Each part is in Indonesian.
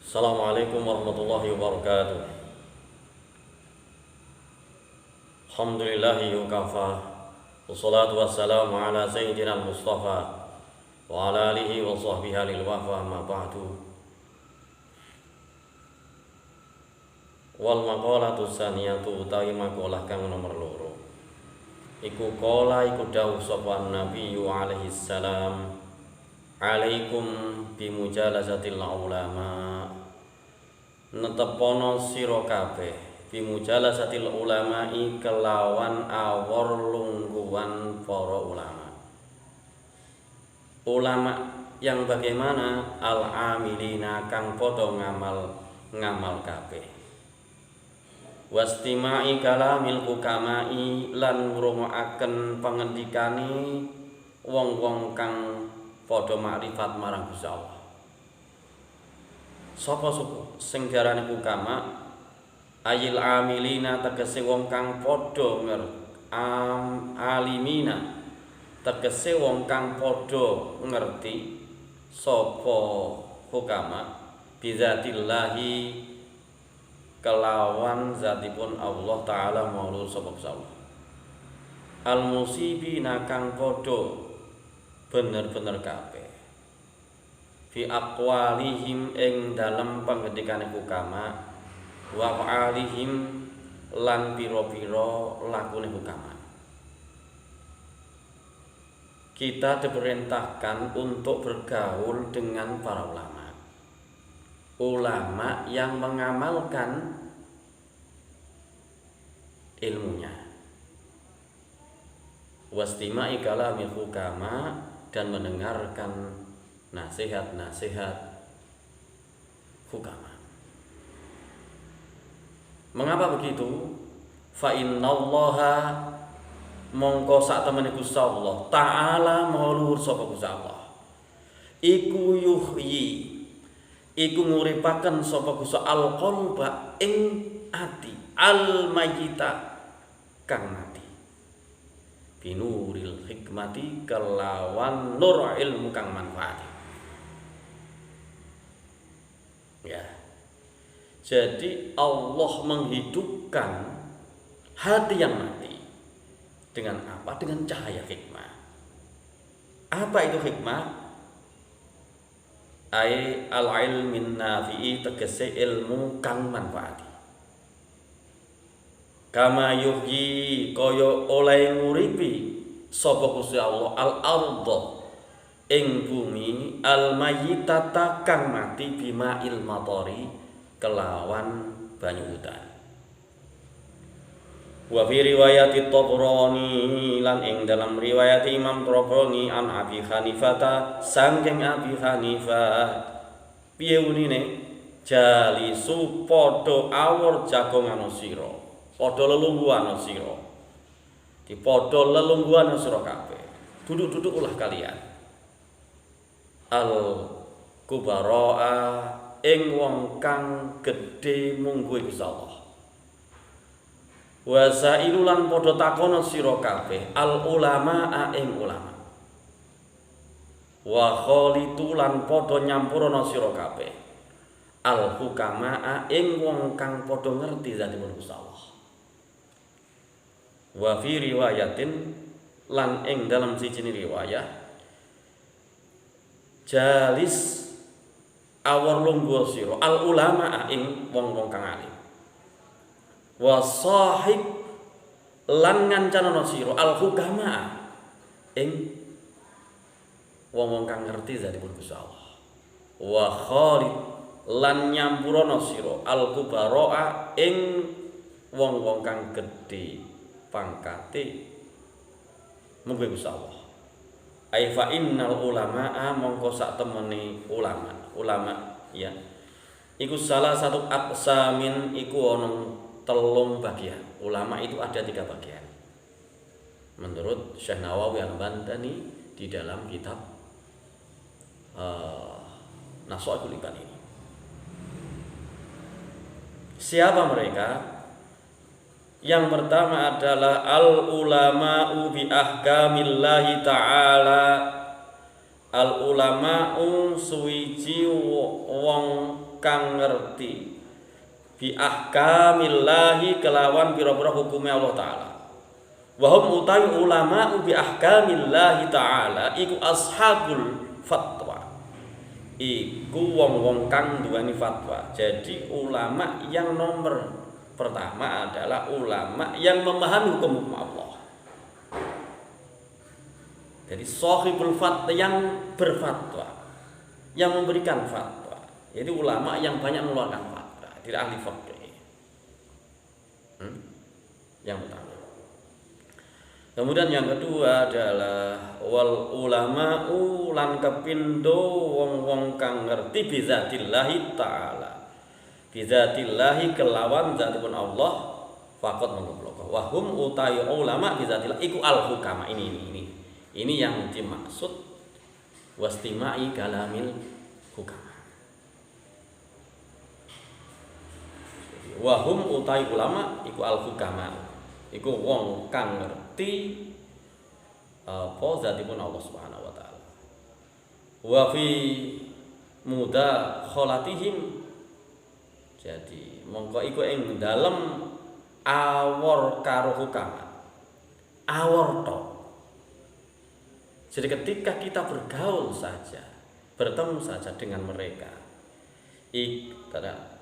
Assalamualaikum warahmatullahi wabarakatuh. Alhamdulillahi wa kafa. Wassalatu wassalamu ala sayyidina al-Mustafa wa ala alihi wa sahbihi lil wafa ma ba'du. Wal maqalatu saniyatu utawi maqalah kang nomor loro. Iku qala iku dawuh sapa Nabi alaihi salam, alaikum bimujalasatil ulama. Netepono sira kabeh bimujalasatil ulama'i kelawan awor lungguhan para ulama. Ulama yang bagaimana? Al-amilina kang padha ngamal kabeh. Wastima'i kalamil hukama'i lan ngrungokaken pangendikane wong-wong kang padha makrifat marang Gusti Allah. Sapa sing diarani hukama? Ayil amilina tegese wong kang padha alimina tegese wong kang padha ngerti sapa hukama bizatillahi kelawan zatipun Allah taala maulud sapa Allah. Al musibina kang padha bener-bener kabeh fi aqwalihim ing dalem pangendikane hukama wa fa'alihim lan pira-pira lakune hukama. Kita diperintahkan untuk bergaul dengan para ulama. Ulama yang mengamalkan ilmunya. Wastima'i kalamil hukama dan mendengarkan nasihat-nasihat hukama. Mengapa begitu? Fa innallaha mongko sak temene Gusti Allah taala mauluhur sapa Gusti Allah. Iku yuhyi iku nguripaken sapa Gusti al-qalba ing ati al-mayyita kang mati. Binuril hikmati kelawan nur ilmu kang manfaat. Ya. Jadi Allah menghidupkan hati yang mati dengan apa? Dengan cahaya hikmah. Apa itu hikmah? Ai al-ilmin nafi'i tegese ilmu kang manfaati. Kama yuhyi kaya oleh nguripi sapa Gusti Allah al-ardh ing bumi al-mayyitata kang mati bima il-matari kelawan banyu udan. Wa fi riwayati Tabrani lan ing dalam riwayat Imam Tabrani an Abi Hanifah saking Abi Hanifah piye unine jalisu padha awor jagongan sira padha lelungguhan sira di padha lelungguhan sira kabeh duduk-duduk ulah kalian al kubaraa ing wong kang gedhe mungguhe Gusti Allah. Wa sailulan padha takono sira kabeh al ulama ing ulama. Wa khalitulan padha nyampurana sira kabeh al hukama ing wong kang padha ngerti zatipun Gusti Allah. Wa fi riwayatin lan ing dalam siji riwayat jalis awor lungguh sira al ulama ing wong-wong kang alim. Wa sahib lan ngancanana sira al hukama ing wong-wong kang ngerti zatipun Gusti Allah. Wa khalid lan nyampurana sira al kubara ing wong-wong kang gedhe pangkate mungguhe Gusti Allah. Ai fa innal ulamaa mongko sak temene ulama ya iku salah satu aqsamin iku ana telung bagian. Ulama itu ada 3 bagian menurut Syekh Nawawi Al-Bantani di dalam kitab Nasha'ul Iban ini. Siapa mereka? Yang pertama adalah al-ulama'u bi ahkamillahi ta'ala. Al-ulama'u suwiji wong kang ngerti bi ahkamillahi kelawan pira-pira hukume Allah taala. Wa hum utai ulama bi ahkamillahi taala iku ashabul fatwa. Iku wong-wong kang duweni fatwa. Jadi ulama yang nomor pertama adalah ulama yang memahami hukum Allah. Jadi sahibul fatwa yang berfatwa, yang memberikan fatwa. Jadi ulama yang banyak mengeluarkan fatwa, tidak ahli fikih. Yang pertama. Kemudian yang kedua adalah wal ulama lan kepindo wong-wong kang ngerti bizatillahi taala. Bizatillahi kelawan zatipun Allah faqat menggoblok. Wa hum utai ulama bizatillah iku al hukama ini yang dimaksud wastimai kalamil hukama. Wa hum utai ulama iku al hukama. Iku wong kang ngerti apa zatipun Allah Subhanahu wa taala. Wa fi mudakhalatihim, jadi mongko iku ing dalem awor karo hukama. Awor to. Jadi ketika kita bergaul saja, bertemu saja dengan mereka,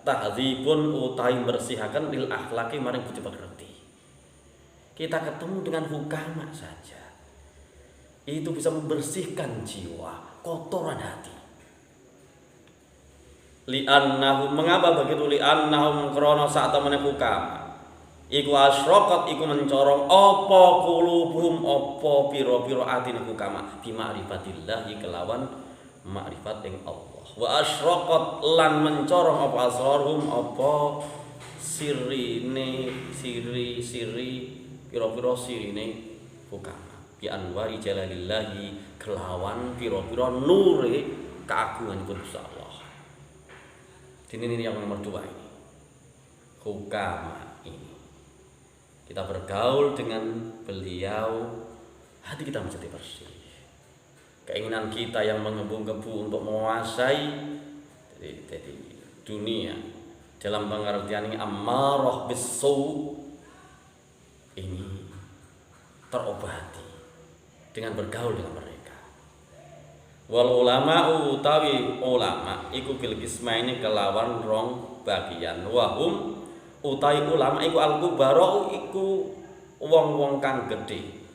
tahdzibun utai bersihaken lil akhlaki maring budi pekerti. Kita ketemu dengan hukama saja, itu bisa membersihkan jiwa, kotoran hati. Li'annahum, mengapa begitu? Li'annahum krana sak temene hukama iku asyraqat iku mencorong apa qulubuhum apa pira-pira atine hukama bi ma'rifatillahi kelawan makrifat ing Allah. Wa asyraqat lan mencorong apa asrarhum apa sirine pira-pira sirine hukama bi anwari jalalillahi kelawan pira-pira nure keagunganipun Gusti Allah. Ini yang nomor 2 ini. Hukama ini. Kita bergaul dengan beliau, hati kita menjadi bersih. Keinginan kita yang menggebu-gebu untuk menguasai jadi dunia dalam pengertian ini ammarah bis-su ini terobati dengan bergaul dengan mereka. Wal ulama utawi ulama iku bil qismaini kelawan rong bagian. Wahum utai ulama iku al-kubara iku wong-wong kang gedhe.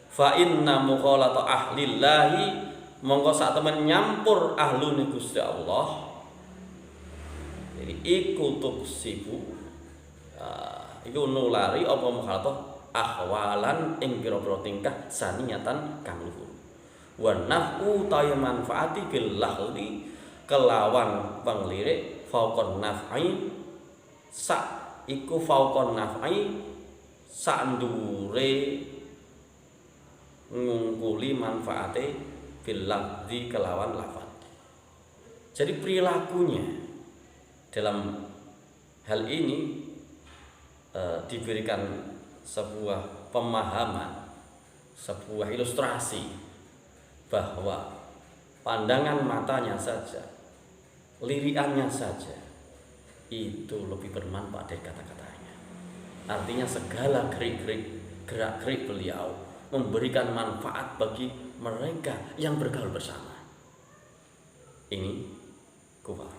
Fa inna mukhalata ahlillahi mongko sak temen nyampur ahlune Gusti Allah. Jadi iku tuksibu iku nulari apa mukhalata ahwalan ing pira-pira tingkah saniyatan kang luhur. Wa naf'u ta'i manfaati bil lahdi kelawan penglirik fauqan naf'i sak iku fauqan naf'i sak ndure ngungkuli manfaate bil lahdi kelawan lafaz. Jadi perilakunya dalam hal ini diberikan sebuah pemahaman, sebuah ilustrasi bahwa pandangan matanya saja, lirikannya saja itu lebih bermanfaat dari kata-katanya. Artinya segala gerak-gerik beliau memberikan manfaat bagi mereka yang bergaul bersama. Ini kufar.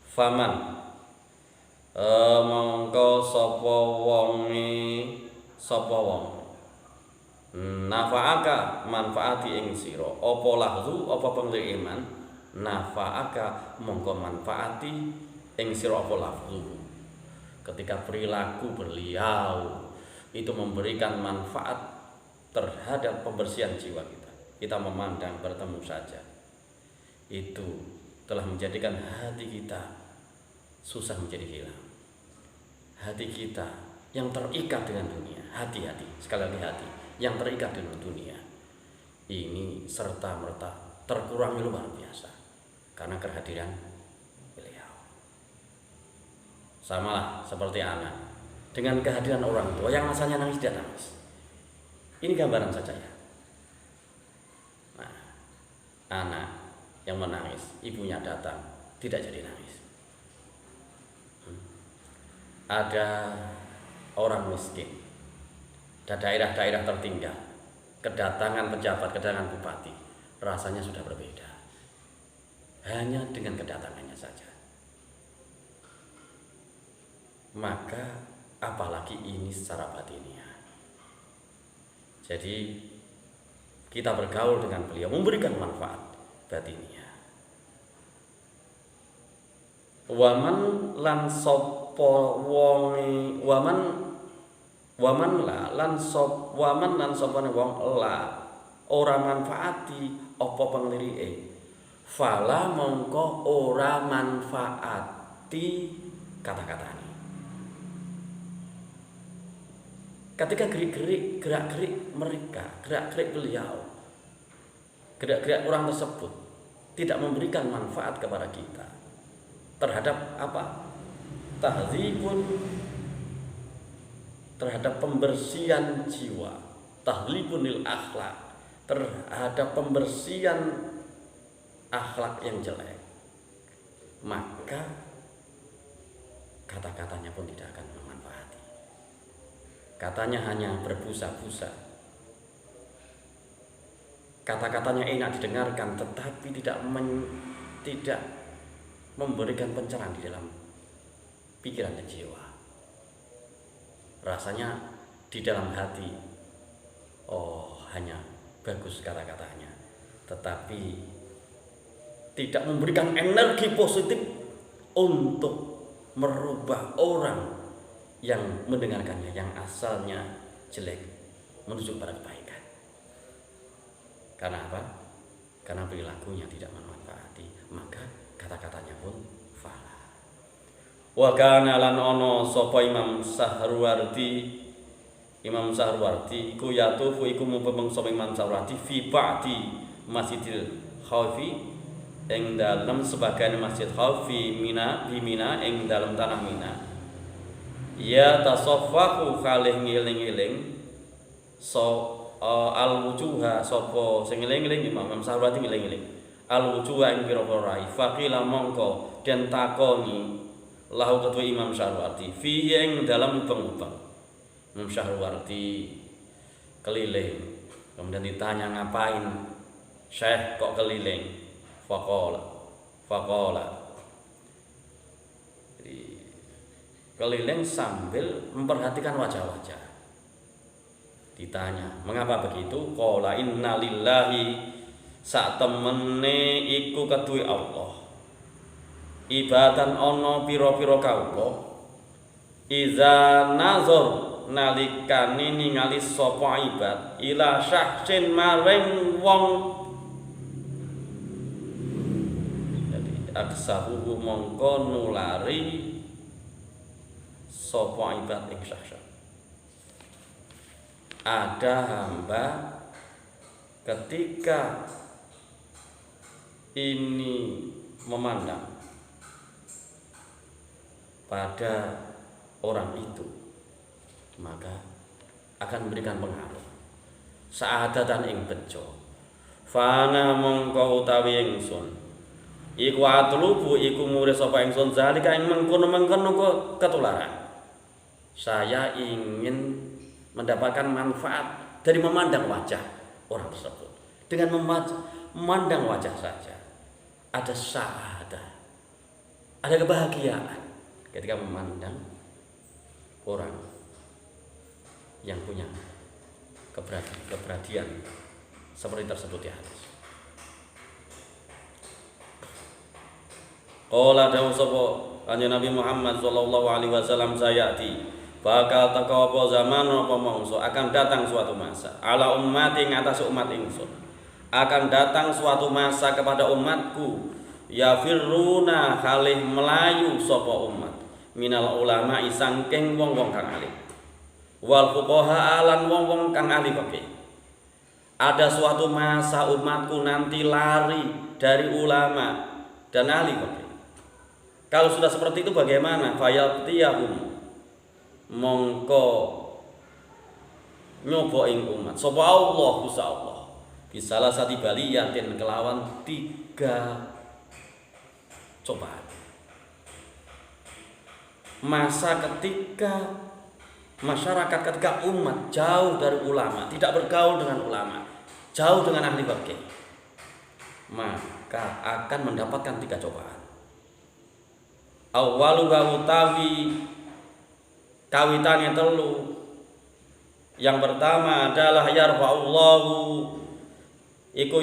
Faman mongko sapa wong nafa'aka manfaati ing sira apa lahzu apa pengliman nafa'aka mongko manfaati ing sira apa lahzu. Ketika perilaku beliau itu memberikan manfaat terhadap pembersihan jiwa kita memandang bertemu saja itu telah menjadikan hati kita susah menjadi hilang. Hati kita yang terikat dengan dunia, hati-hati, sekali lagi hati yang terikat dengan dunia ini serta-merta terkurangi luar biasa karena kehadiran beliau. Samalah seperti anak dengan kehadiran orang tua yang asalnya nangis dia nangis. Ini gambaran saja ya. Nah, anak yang menangis, ibunya datang, tidak jadi nangis. Ada orang miskin dan daerah-daerah tertinggal, kedatangan pejabat, kedatangan bupati, rasanya sudah berbeda. Hanya dengan kedatangannya saja. Maka apalagi ini secara batiniah. Jadi kita bergaul dengan beliau, memberikan manfaat batiniah. Waman lan sapa wonge waman lan sapa wong ora manfaati apa penglirike fala mongko ora manfaati kata-katane. Ketika gerak-gerik mereka, gerak-gerik beliau, gerak-gerik orang tersebut tidak memberikan manfaat kepada kita terhadap apa? Tahdzibun, terhadap pembersihan jiwa, tahlibunil akhlak, terhadap pembersihan akhlak yang jelek, maka kata-katanya pun tidak akan memanfaati. Katanya hanya berbusa-busa, kata-katanya enak didengarkan, tetapi tidak memberikan pencerahan di dalam pikiran dan jiwa. Rasanya di dalam hati, hanya bagus kata-katanya, tetapi tidak memberikan energi positif untuk merubah orang yang mendengarkannya, yang asalnya jelek menuju pada kebaikan. Karena apa? Karena perilakunya tidak memanfaati, maka kata-katanya pun fala. Wa kana lan ana sapa Imam Sahrawardi iku yatufu iku mubeng sapa Imam Sahrawardi fi ba'di Masjidil Khaufi ing dalem sebagian Masjid Khaufi Mina di Mina ing dalem tanah Mina. Ya tasaffahu kalih ngiling-iling al-wujuha sapa sing ngiling-iling Imam Sahrawardi ngiling-iling al-wujuha ing pira-pira rai faqila mongko den takoni lahu kedua Imam Sahrawardi fi ing dalam ubeng-ubeng. Imam Sahrawardi keliling, kemudian ditanya ngapain Syekh kok keliling? Faqala. Jadi keliling sambil memperhatikan wajah-wajah. Ditanya, mengapa begitu? Qala innalillahi sak temene iku keduwe Allah. Ibadan ana pira-pira kawula. Iza nazar nalikane ningali sapa ibad ila syahsin maring wong aksahu mongko nulari sapa ibad ing syahsan. Ada hamba ketika ini memandang pada orang itu, maka akan memberikan pengaruh saadatan ing bejo. Fana mongko utawi ingsun iku atlubu iku murid sapa ingsun zalika ing mengkono-mengkono ketularan. Saya ingin mendapatkan manfaat dari memandang wajah orang tersebut. Dengan memandang wajah saja ada saadah, ada kebahagiaan ketika memandang orang yang punya keberadian seperti tersebut di hadis. Qala dawu sapa kanjeng Nabi Muhammad sallallahu alaihi wasallam sayati bakal teka apa zaman apa mangsa akan datang suatu masa ala ummati ing atas umat ingsun akan datang suatu masa kepada umatku yafirruna halih melayu sapa umat minal ulama sangking wong-wong kang alim wal fuqaha lan wong-wong kang ahli fikih. Ada suatu masa umatku nanti lari dari ulama dan ahli fikih. Kalau sudah seperti itu bagaimana? Fayatiyahum mongko nyoba ing umat sapa Allah Gusti Allah bisalah sati baliyatin kelawan 3 cobaan. Masa ketika masyarakat, ketika umat jauh dari ulama, tidak bergaul dengan ulama, jauh dengan ahli fikih, maka akan mendapatkan 3 cobaan. Awwaluha utawi kawitane telu. Yang pertama adalah yarfa'ullahu iku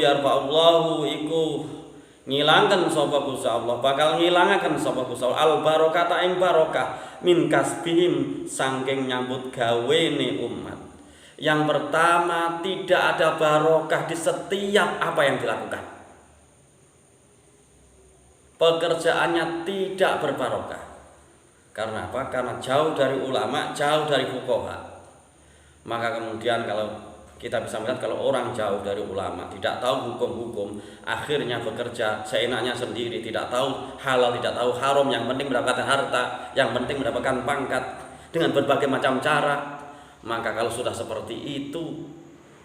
ngilangkan sapa Gusti Allah, bakal ngilangaken sapa Gusti Allah al barokata ing barokah min kasbihim saking nyambut gawene umat. Yang pertama, tidak ada barokah di setiap apa yang dilakukan. Pekerjaannya tidak berbarokah. Karena apa? Karena jauh dari ulama, jauh dari fuqaha. Maka kemudian kalau kita bisa melihat, kalau orang jauh dari ulama, tidak tahu hukum-hukum, akhirnya bekerja seenaknya sendiri, tidak tahu halal, tidak tahu haram, yang penting mendapatkan harta, yang penting mendapatkan pangkat dengan berbagai macam cara. Maka kalau sudah seperti itu,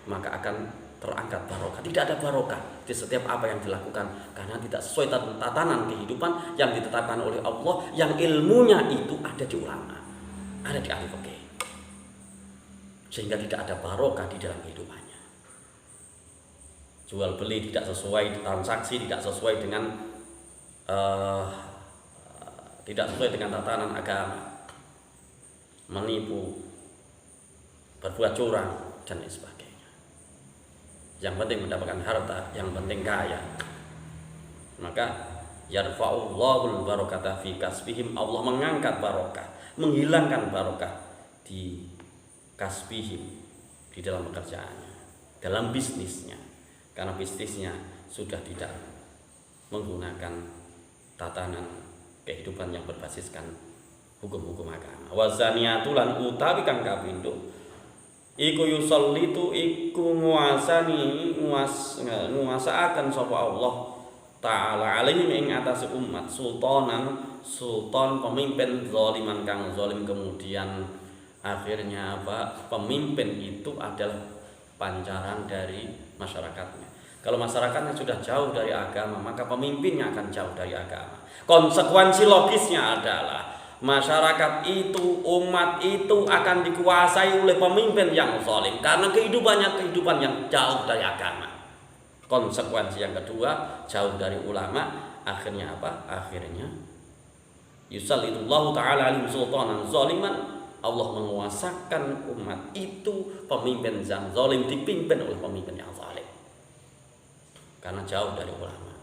maka akan terangkat barokah. Tidak ada barokah di setiap apa yang dilakukan, karena tidak sesuai tatanan kehidupan yang ditetapkan oleh Allah, yang ilmunya itu ada di ulama, ada di ahli fikih. Sehingga tidak ada barokah di dalam kehidupannya. Jual beli tidak sesuai, transaksi tidak sesuai dengan tatanan agama, menipu, berbuat curang dan lain sebagainya. Yang penting mendapatkan harta, yang penting kaya. Maka yarfa'ullahul barakata fi kasbihim, Allah mengangkat barokah, menghilangkan barokah di kasbihim, di dalam pekerjaannya, dalam bisnisnya, karena bisnisnya sudah tidak menggunakan tatanan kehidupan yang berbasiskan hukum-hukum agama. Wazaniatu lan utawi kang kapindo iku yusallitu iku nguasaaken sapa Allah taala alaihim ing atas umat sultan pemimpin zaliman kang zalim. Kemudian akhirnya apa? Pemimpin itu adalah pancaran dari masyarakatnya. Kalau masyarakatnya sudah jauh dari agama, maka pemimpinnya akan jauh dari agama. Konsekuensi logisnya adalah masyarakat itu, umat itu akan dikuasai oleh pemimpin yang zalim, karena kehidupan yang jauh dari agama. Konsekuensi yang kedua, jauh dari ulama, akhirnya apa? Akhirnya yusallitullahu ta'ala alim sultanan zaliman, Allah menguasakan umat itu, pemimpin yang zalim dipimpin oleh pemimpin yang zalim, karena jauh dari ulama.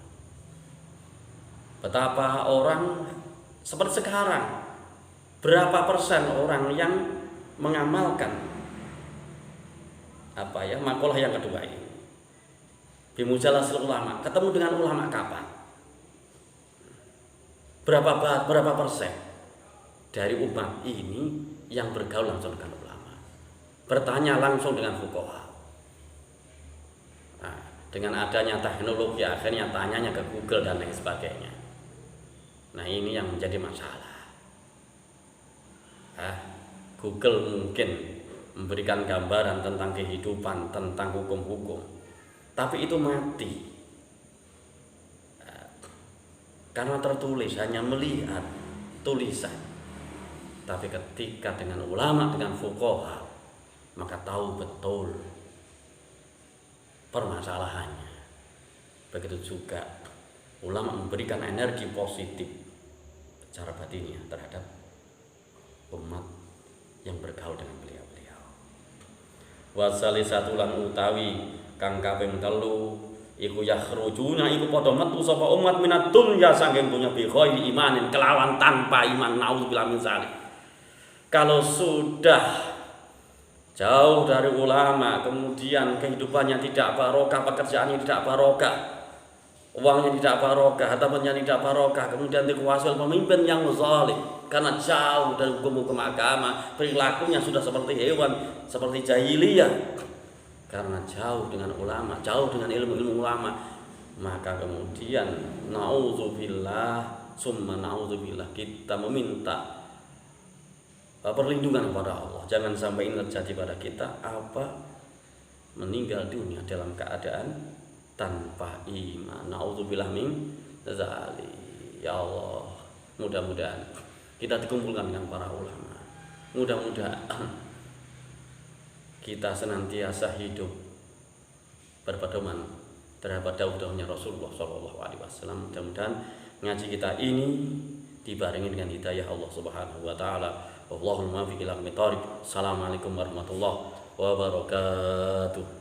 Betapa orang seperti sekarang, berapa persen orang yang mengamalkan makalah yang kedua ini, bimujalasil ulama, ketemu dengan ulama kapan? Berapa persen dari umat ini yang bergaul langsung dengan ulama, bertanya langsung dengan fuqaha? Nah, dengan adanya teknologi, akhirnya tanyanya ke Google dan lain sebagainya. Nah, ini yang menjadi masalah. Google mungkin memberikan gambaran tentang kehidupan, tentang hukum-hukum, tapi itu mati karena tertulis, hanya melihat tulisan. Tapi ketika dengan ulama, dengan fuqaha, maka tahu betul permasalahannya. Begitu juga ulama memberikan energi positif secara batinnya terhadap umat yang bergaul dengan beliau-beliau. Wasalisatu lan utawi kang kaping 3 iku yakhrujuna iku padha metu sapa umat minat dunya saking dunya bi ghairi imanin, kelawan tanpa iman. Nauzubillah min dzalik. Kalau sudah jauh dari ulama, kemudian kehidupannya tidak barokah, pekerjaannya tidak barokah, uangnya tidak barokah, hartanya tidak barokah, kemudian dikuasai pemimpin yang zalim karena jauh dari hukum-hukum agama, perilakunya sudah seperti hewan, seperti jahiliyah, karena jauh dengan ulama, jauh dengan ilmu-ilmu ulama, maka kemudian naudzubillah summa naudzubillah, kita meminta perlindungan kepada Allah, jangan sampai ini terjadi pada kita, meninggal dunia dalam keadaan tanpa iman. Naudzubillah min dzalik. Ya Allah, mudah-mudahan kita dikumpulkan dengan para ulama. Mudah-mudahan kita senantiasa hidup berpedoman terhadap dakwahnya Rasulullah SAW. Mudah-mudahan ngaji kita ini dibarengi dengan hidayah Allah Subhanahu wa taala. Allahumma fi ila Assalamualaikum warahmatullahi wabarakatuh.